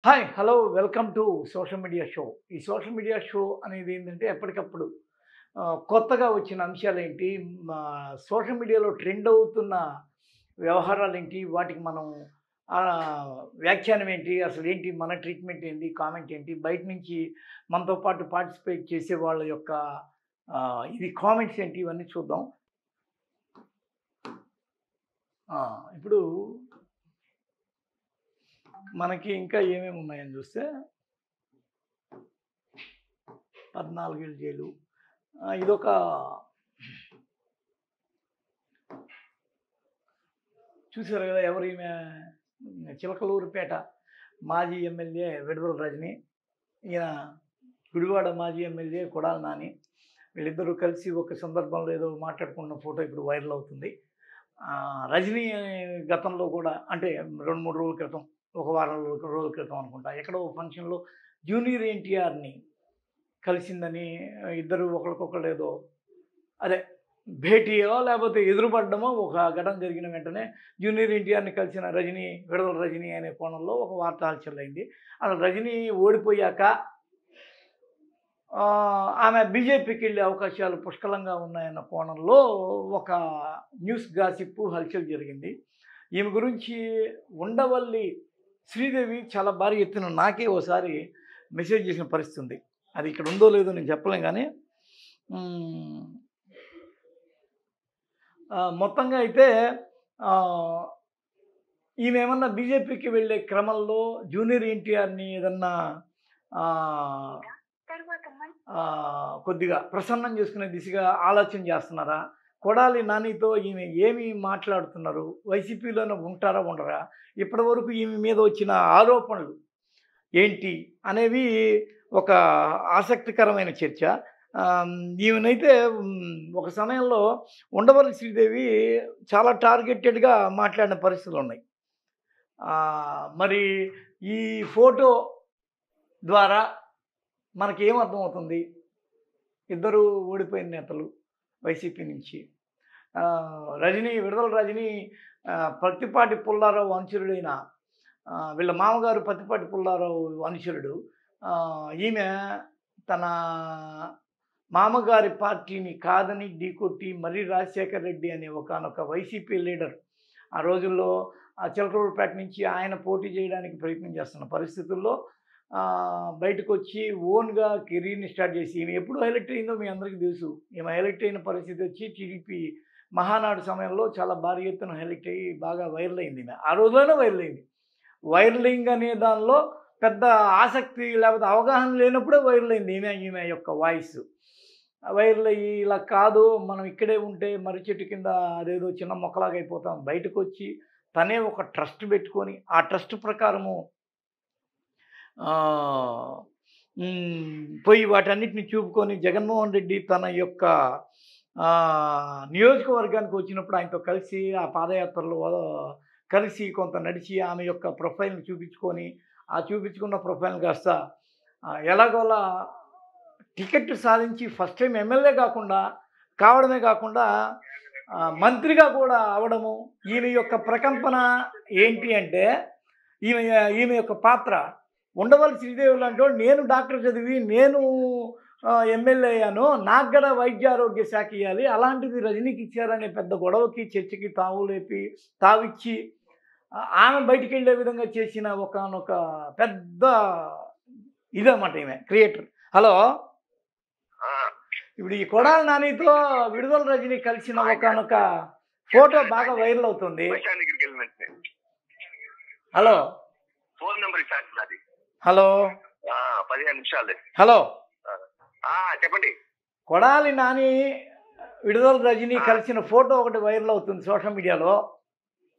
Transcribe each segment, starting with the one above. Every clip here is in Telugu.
Hi! Hello! Welcome to social media show. ఈ సోషల్ మీడియా షో అనేది ఏంటంటే ఎప్పటికప్పుడు కొత్తగా వచ్చిన అంశాలేంటి, సోషల్ మీడియాలో ట్రెండ్ అవుతున్న వ్యవహారాలేంటి, వాటికి మనం వ్యాఖ్యానం ఏంటి, అసలేంటి, మన ట్రీట్మెంట్ ఏంటి, కామెంట్ ఏంటి, బయట నుంచి మనతో పాటు పార్టిసిపేట్ చేసే వాళ్ళ యొక్క ఇది కామెంట్స్ ఏంటి, ఇవన్నీ చూద్దాం. ఇప్పుడు మనకి ఇంకా ఏమేమి ఉన్నాయని చూస్తే 14 ఏళ్ళు జైలు. ఇదొక చూసారు కదా ఎవరు ఈమె, చిలకలూరిపేట మాజీ ఎమ్మెల్యే విడుదల రజని, ఈయన గుడివాడ మాజీ ఎమ్మెల్యే కొడాలి నాని. వీళ్ళిద్దరూ కలిసి ఒక సందర్భంలో ఏదో మాట్లాడుకున్న ఫోటో ఇప్పుడు వైరల్ అవుతుంది. రజనీ గతంలో కూడా అంటే 2-3 రోజుల క్రితం, ఒక వారం రోజుల క్రితం అనుకుంటా, ఎక్కడో ఫంక్షన్‌లో జూనియర్ ఎన్టీఆర్‌ని కలిసిందని, ఇద్దరు ఒకళ్ళకొకళ్ళు ఏదో అదే భేటీయో లేకపోతే ఎదురుపడ్డమో ఒక ఘటన జరిగిన వెంటనే జూనియర్ ఎన్టీఆర్‌ని కలిసిన రజనీ, విడుదల రజనీ అనే కోణంలో ఒక వార్త హల్చలైంది. అసలు రజనీ ఓడిపోయాక ఆమె బీజేపీకి వెళ్ళే అవకాశాలు పుష్కలంగా ఉన్నాయన్న కోణంలో ఒక న్యూస్ గాసిప్ హల్చల్ జరిగింది. ఈమె గురించి ఉండవల్లి శ్రీదేవి చాలా భారీ ఎత్తున నాకే ఓసారి మెసేజ్ చేసిన పరిస్థితి ఉంది. అది ఇక్కడ ఉందో లేదో నేను చెప్పలేను కానీ మొత్తంగా అయితే ఈమె ఏమన్నా బీజేపీకి వెళ్ళే క్రమంలో జూనియర్ ఎన్టీఆర్‌ని ఏదన్నా కొద్దిగా ప్రసన్నం చేసుకునే దిశగా ఆలోచన చేస్తున్నారా? కొడాలి నానితో ఈమె ఏమి మాట్లాడుతున్నారు? వైసీపీలోనే ఉంటారా? ఉండరా? ఇప్పటివరకు ఈమె మీద వచ్చిన ఆరోపణలు ఏంటి అనేవి ఒక ఆసక్తికరమైన చర్చ. ఈమెనైతే ఒక సమయంలో ఉండవల్లి శ్రీదేవి చాలా టార్గెటెడ్‌గా మాట్లాడిన పరిస్థితులున్నాయి. మరి ఈ ఫోటో ద్వారా మనకేం అర్థమవుతుంది? ఇద్దరు ఓడిపోయిన నేతలు వైసీపీ నుంచి. విడుదల రజనీ పత్తిపాటి పుల్లారావు అనుచరుడైన, వీళ్ళ మామగారు పత్తిపాటి పుల్లారావు అనుచరుడు. ఈమె తన మామగారి పార్టీని కాదని ఢీకొట్టి మర్రి రాజశేఖర రెడ్డి అనే ఒకానొక వైసీపీ లీడర్ ఆ రోజుల్లో చిలకలూరిపేట నుంచి ఆయన పోటీ చేయడానికి ప్రయత్నం చేస్తున్న పరిస్థితుల్లో బయటకు వచ్చి ఓన్గా కెరీర్‌ని స్టార్ట్ చేసి, ఈమె ఎప్పుడు హైలైట్ అయిందో మీ అందరికీ తెలుసు. ఈమె హైలైట్ అయిన పరిస్థితి వచ్చి టీడీపీ మహానాడు సమయంలో చాలా భారీ ఎత్తున హైలైట్ అయ్యి బాగా వైరల్ అయింది ఈమె. ఆ రోజుల్లోనే వైరల్ అయింది. వైరలింగ్ అనే దానిలో పెద్ద ఆసక్తి లేకపోతే అవగాహన లేనప్పుడే వైరల్ అయింది ఈమె యొక్క వాయిస్. వైరల్ అయ్యి ఇలా కాదు, మనం ఇక్కడే ఉంటే మర్రి చెట్టు కింద అదేదో చిన్న మొక్కలాగా అయిపోతాం, బయటకు వచ్చి తనే ఒక ట్రస్ట్ పెట్టుకొని ఆ ట్రస్ట్ ప్రకారము పోయి వాటన్నిటిని చూపుకొని జగన్మోహన్ రెడ్డి తన యొక్క నియోజకవర్గానికి వచ్చినప్పుడు ఆయనతో కలిసి ఆ పాదయాత్రలో కలిసి కొంత నడిచి ఆమె యొక్క ప్రొఫైల్ని చూపించుకొని, ఆ చూపించుకున్న ప్రొఫైల్ కాస్త ఎలాగోలా టికెట్ సాధించి ఫస్ట్ టైం ఎమ్మెల్యే కావడమే కాకుండా మంత్రిగా కూడా అవడము. ఈమె యొక్క ప్రకంపన ఏంటి అంటే, ఈమె యొక్క పాత్ర ఉండవల్లి శ్రీదేవి లాంటోడు, నేను డాక్టర్ చదివి నేను ఎమ్మెల్యే అయ్యాను, నాకు కూడా వైద్య ఆరోగ్య శాఖ ఇవ్వాలి, అలాంటిది రజనీకి ఇచ్చారనే పెద్ద గొడవకి చర్చకి తావిచ్చి ఆమె బయటికి వెళ్ళే విధంగా చేసిన ఒకానొక పెద్ద ఇదన్నమాట ఈమె క్రియేటర్. హలో, ఇప్పుడు ఈ కొడాలి నానితో విడుదల రజనీ కలిసిన ఒకానొక ఫోటో బాగా వైరల్ అవుతుంది. హలో, ఫోన్ నెంబర్ హలో, 15 నిమిషాలు. హలో, చెప్పండి. కొడాలి నాని విడుదల రజనీ కలిసిన ఫోటో ఒకటి వైరల్ అవుతుంది సోషల్ మీడియాలో.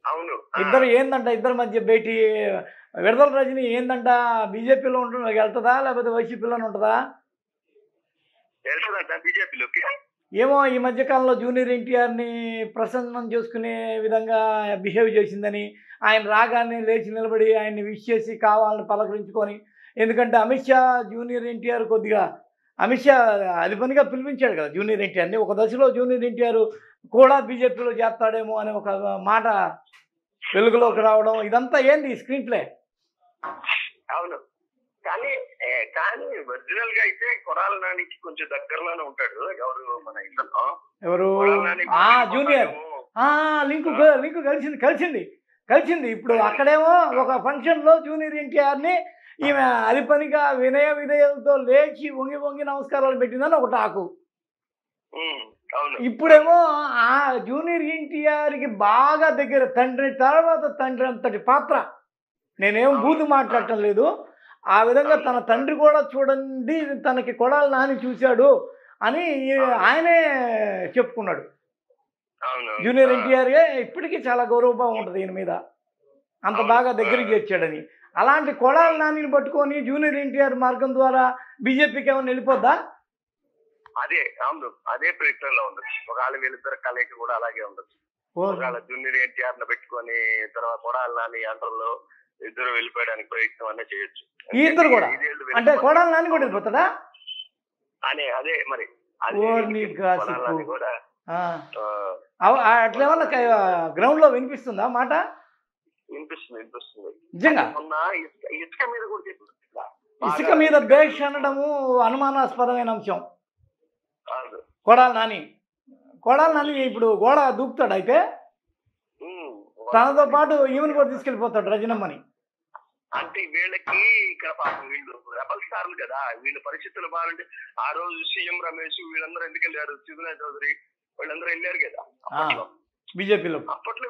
అవును. ఇద్దరి మధ్య భేటీ. విడుదల రజనీ ఏందంట, బీజేపీలో వెళ్తుందా లేకపోతే వైసీపీలోనే ఉంటుందా? బీజేపీలోకి ఏమో ఈ మధ్యకాలంలో జూనియర్ ఎన్టీఆర్‌ని ప్రసన్నం చేసుకునే విధంగా బిహేవ్ చేసిందని, ఆయన రాగానే లేచి నిలబడి ఆయన్ని విష్ చేసి కావాలని పలకరించుకొని, ఎందుకంటే అమిత్ షా జూనియర్ ఎన్టీఆర్ అమిత్ షా అది పనిగా పిలిపించాడు కదా జూనియర్ ఎన్టీఆర్‌ని. ఒక దశలో జూనియర్ ఎన్టీఆర్ కూడా బీజేపీలో చేస్తాడేమో అనే ఒక మాట వెలుగులోకి రావడం, ఇదంతా ఏంది స్క్రీన్ ప్లే? అవును. కానీ కానీ ఒరిజినల్ గా అయితే కొడాలి నానికి కొంచెం దగ్గరలోనే ఉంటాడు. ఎవరు మన ఇతను ఎవరు Kodali Nani junior link link కలిసింది ఇప్పుడు అక్కడేమో ఒక ఫంక్షన్లో జూనియర్ ఎన్టీఆర్ని ఈమె అది పనిగా వినయ విధేయులతో లేచి వంగి వంగి నమస్కారాలు పెట్టిందని ఒక టాకు. ఇప్పుడేమో ఆ జూనియర్ ఎన్టీఆర్కి బాగా దగ్గర తండ్రి తర్వాత తండ్రి అంతటి పాత్ర. నేనేం బూతు మాట్లాడటం లేదు. ఆ విధంగా తన తండ్రి కూడా చూడండి తనకి కొడాలి నాని చూశాడు అని ఆయనే చెప్పుకున్నాడు. జూనియర్ ఎన్టీఆర్గా ఇప్పటికీ చాలా గౌరవభావం ఉంటుంది ఈయన మీద, అంత బాగా దగ్గరికి చేర్చాడని. అలాంటి కొడాలి నానిని పట్టుకొని జూనియర్ ఎన్టీఆర్ మార్గం ద్వారా బీజేపీకి ఏమైనా వెళ్ళిపోద్దా? అదే ప్రయత్నంలో ఉండదు. ఒకవేళ వీళ్ళిద్దరు కలయిక కూడా అలాగే ఉండొచ్చు. ఒకవేళ జూనియర్ ఎన్టీఆర్ ని పెట్టుకొని తర్వాత కొడాలి నాని అంటర్లో ఇద్దరు వెళ్ళిపోయడానికి ప్రయత్నం అనే చేయొచ్చు. ఈ ఇద్దరు కూడా అంటే కొడాలి నాని కూడా వెళ్ళిపోతాడా అదే మరి కూడా అట్లా ఏమన్నా గ్రౌండ్ లో వినిపిస్తుందా మాట? వినిపిస్తుంది నిజంగా. ఇసుక మీద కూడా చెప్పి ఇసుక మీద బేష్ అనడము అనుమానాస్పదమైన అంశం. కొడాలి నాని ఇప్పుడు గోడ దూకుతాడు. అయితే తనతో పాటు ఈమెను కూడా తీసుకెళ్ళిపోతాడు రజనమ్మని. అంటే వీళ్ళకి ఇక్కడ పాపం వీళ్ళు రెబల్ స్టార్లు కదా, వీళ్ళ పరిస్థితులు బాగుంటే ఆ రోజు సీఎం రమేష్ వీళ్ళందరూ ఎందుకు వెళ్ళారు, శివనా చౌదరి వీళ్ళందరూ వెళ్ళారు కదా బీజేపీలో. అప్పట్లో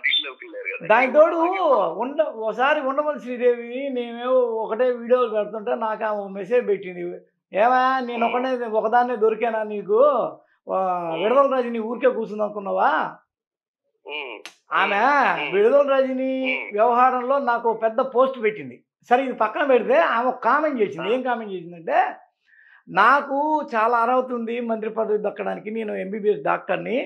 దీంట్లోకి వెళ్ళారు కదా. దాని తోడు ఒకసారి ఉండవల్లి శ్రీదేవి నేనేమో ఒకటే వీడియోలు పెడుతుంటే నాకు ఆమె మెసేజ్ పెట్టింది, ఏమా నేను ఒకదాన్నే దొరికానా నీకు, విడుదల రజని ఊరికే కూర్చుంది అనుకున్నావా? ఆమె విడుదల రజని వ్యవహారంలో నాకు పెద్ద పోస్ట్ పెట్టింది. సరే ఇది పక్కన పెడితే ఆమె ఒక కామెంట్ చేసింది. ఏం కామెంట్ చేసిందంటే, నాకు చాలా అర్హత ఉంది మంత్రి పదవి దక్కడానికి, నేను ఎంబీబీఎస్ డాక్టర్ని,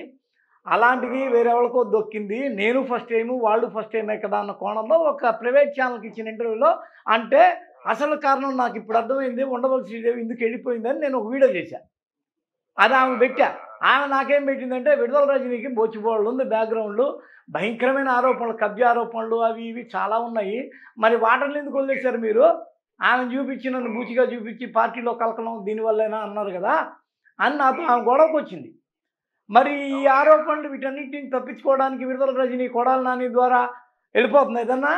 అలాంటిది వేరెవరికో దొక్కింది, నేను ఫస్ట్ టైము వాళ్ళు ఫస్ట్ టైమే కదా అన్న కోణంలో ఒక ప్రైవేట్ ఛానల్కి ఇచ్చిన ఇంటర్వ్యూలో అంటే అసలు కారణం నాకు ఇప్పుడు అర్థమైంది, ఉండవల్లి శ్రీదేవి ఎందుకు వెళ్ళిపోయిందని నేను ఒక వీడియో చేశాను. అది ఆమె పెట్టా. ఆమె నాకేం పెట్టిందంటే, విడుదల రజనీకి బోచిబోళ్ళు ఉంది, బ్యాక్గ్రౌండ్లు భయంకరమైన ఆరోపణలు, కబ్జా ఆరోపణలు అవి ఇవి చాలా ఉన్నాయి, మరి వాటర్ని ఎందుకు వదిలేశారు మీరు, ఆమెను చూపించి నన్ను బూచిగా చూపించి పార్టీలో కలకలం దీనివల్లేనా అన్నారు కదా అని నాతో ఆమె గొడవకు వచ్చింది. మరి ఈ ఆరోపణలు వీటన్నిటిని తప్పించుకోవడానికి విడుదల రజనీ కొడాలి నాని ద్వారా వెళ్ళిపోతుంది ఏదన్నా?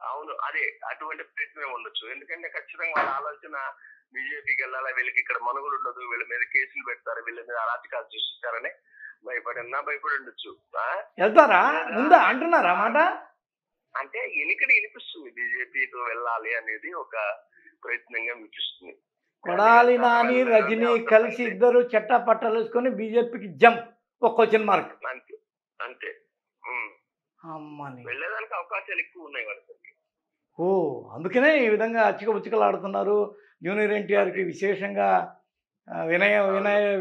అవును, అదే అటువంటి ప్రయత్నం ఉండొచ్చు. ఎందుకంటే ఖచ్చితంగా వాళ్ళ ఆలోచన బీజేపీకి వెళ్ళాలా, వీళ్ళకి ఇక్కడ మనుగోలు ఉండదు, వీళ్ళ మీద కేసులు పెడతారు, వీళ్ళ మీద అరాచకాలు సృష్టిస్తారని భయపడి ఉండొచ్చు. వెళ్తారా ముందా అంటున్నారా మాట? అంటే ఎన్నికడ వినిపిస్తుంది బీజేపీతో వెళ్ళాలి అనేది ఒక ప్రయత్నంగా వినిపిస్తుంది. కొడాలి నాని రజనీ కలిసి ఇద్దరు చట్టా పట్టాలు వేసుకొని బీజేపీకి జంప్, ఒక క్వశ్చన్ మార్క్. అంతే అమ్మని వెళ్ళేదానికి అవకాశాలు ఎక్కువ ఉన్నాయి వాళ్ళకి. అందుకనే ఈ విధంగా అచ్చికపుచ్చికలు ఆడుతున్నారు. జూనియర్ ఎన్టీఆర్కి విశేషంగా వినయ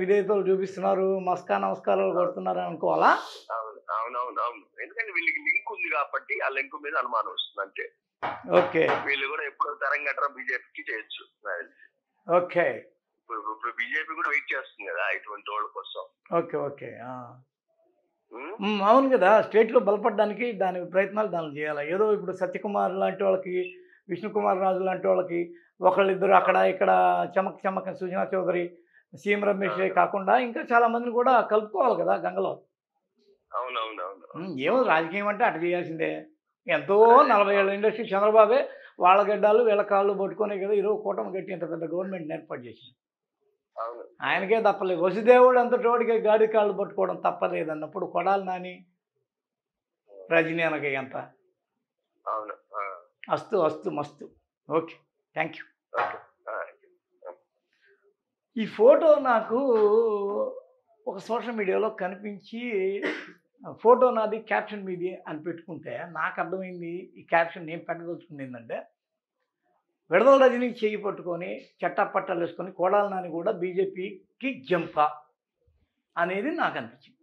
విధేయతలు చూపిస్తున్నారు, నమస్కారాలు కొడుతున్నారు అనుకోవాలా? అవును, ఎందుకంటే వీళ్ళకి లింక్ ఉంది కాబట్టి ఆ లింక్ మీద అనుమానం వస్తుంది అంతే. ఓకే, వీళ్ళు కూడా ఎప్పుడు తరంగట్రా బీజేపీకి చేయొచ్చు. ఓకే, ఇప్పుడు బీజేపీ కూడా వెయిట్ చేస్తుంది కదా ఇటువంటి వాళ్ళ కోసం. ఓకే అవును కదా, స్టేట్లో బలపడడానికి దాని ప్రయత్నాలు దాన్ని చేయాలి. ఏదో ఇప్పుడు సత్యకుమార్ లాంటి వాళ్ళకి, విష్ణుకుమార్ రాజు లాంటి వాళ్ళకి ఒకళ్ళిద్దరు అక్కడ ఇక్కడ చమక్ సుజనా చౌదరి, సీఎం రమేష్ కాకుండా ఇంకా చాలా మందిని కూడా కలుపుకోవాలి కదా గంగలో. ఏమో రాజకీయం అంటే అటు చేయాల్సిందే. ఎంతో 40 ఏళ్ళ ఇండస్ట్రీ చంద్రబాబే వాళ్ళ గడ్డాలు వీళ్ళ కాళ్ళు పట్టుకునే కదా ఈరోజు కూటమి కట్టి ఇంత పెద్ద గవర్నమెంట్ ఏర్పాటు చేసింది. ఆయనకే తప్పలేదు. వసుదేవుడు అంత చోటికి గాడి కాళ్ళు పట్టుకోవడం తప్పలేదు అన్నప్పుడు కొడాలి నాని రజనీ అనగా ఎంత? అస్తు మస్తు. Okay, thank you. ఈ ఫోటో నాకు ఒక సోషల్ మీడియాలో కనిపించి, ఫోటో నాది క్యాప్షన్ మీది అని పెట్టుకుంటే నాకు అర్థమైంది ఈ క్యాప్షన్ నేను పెట్టదలుచుకుంది ఏంటంటే, విడుదల రజనీకి చేయి పట్టుకొని చట్టపట్టాలు వేసుకొని కొడాలి నాని కూడా బీజేపీకి జంప అనేది నాకు అనిపించింది.